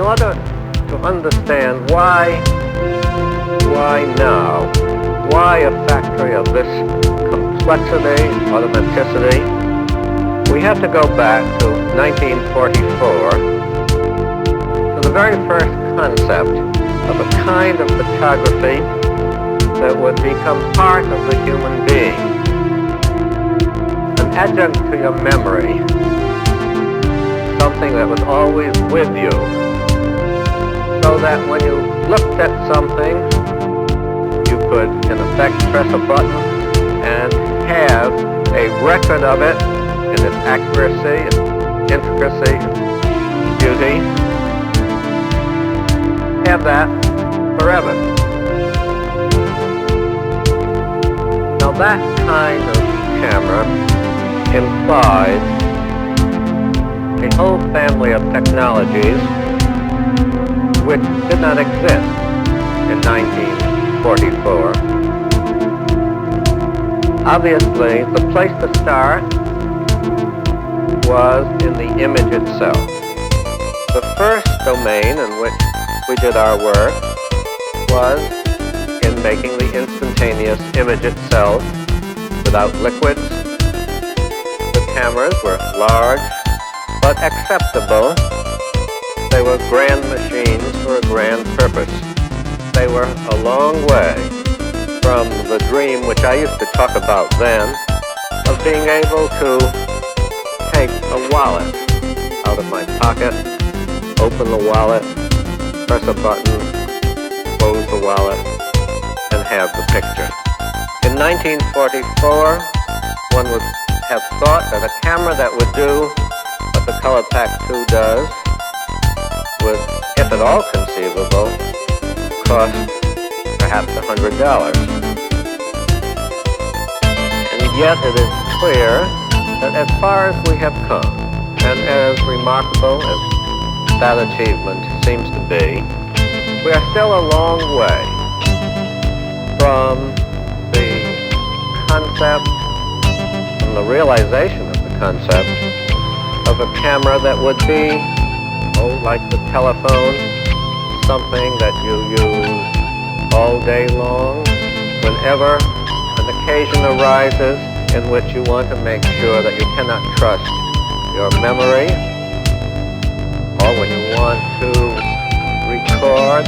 order to understand why now, why a factory of this complexity, automaticity, we have to go back to 1944 to the very first concept of a kind of photography that would become part of the human being, an adjunct to your memory, something that was always with you, so that when you looked at something, you could, in effect, press a button and have a record of it in its accuracy, its intricacy, beauty. Have that forever. Now that kind of camera implies a whole family of technologies which did not exist in 1944. Obviously, the place to start was in the image itself. The first domain in which we did our work was in making the instantaneous image itself without liquids. The cameras were large but acceptable. They were grand machines for a grand purpose. They were a long way from the dream which I used to talk about then of being able to take a wallet out of my pocket, open the wallet, press a button, close the wallet, and have the picture. In 1944, one would have thought that a camera that would do what the Color Pack 2 does would, if at all conceivable, cost perhaps $100. And yet it is clear that as far as we have come, and as remarkable as that achievement seems to be, we are still a long way from the concept, from the realization of the concept of a camera that would be, like the telephone, something that you use all day long, whenever an occasion arises in which you want to make sure that you cannot trust your memory, or when you want to record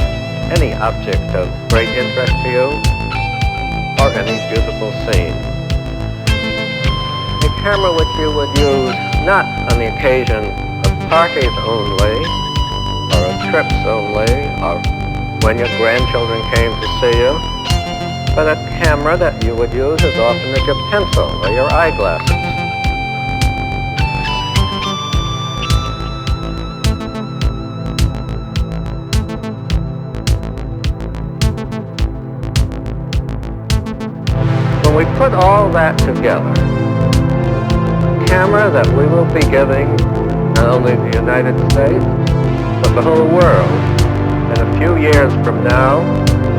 any object of great interest to you, or any beautiful scene. A camera which you would use not on the occasion of parties only, or of trips only, or when your grandchildren came to see you, but a camera that you would use as often as your pencil or your eyeglasses. When we put all that together, the camera that we will be giving not only the United States, but the whole world, in a few years from now,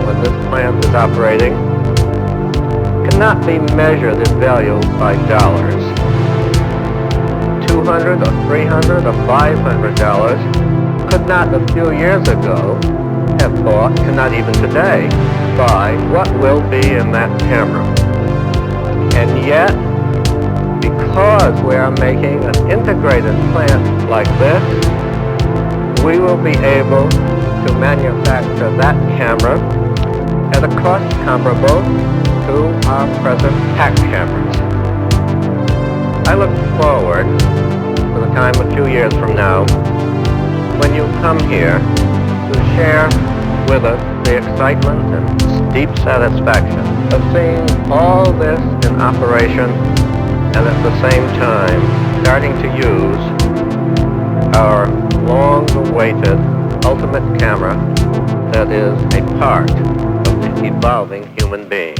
when this plant is operating, cannot be measured in value by dollars. $200 or $300 or $500 could not a few years ago have bought, cannot even today, buy what will be in that camera. And yet, because we are making an integrated plant like this, we will be able to manufacture that camera at a cost comparable to our present pack cameras. I look forward to the time a few years from now when you come here to share with us the excitement and deep satisfaction of seeing all this in operation and at the same time starting to use our long-awaited ultimate camera that is a part of the evolving human being.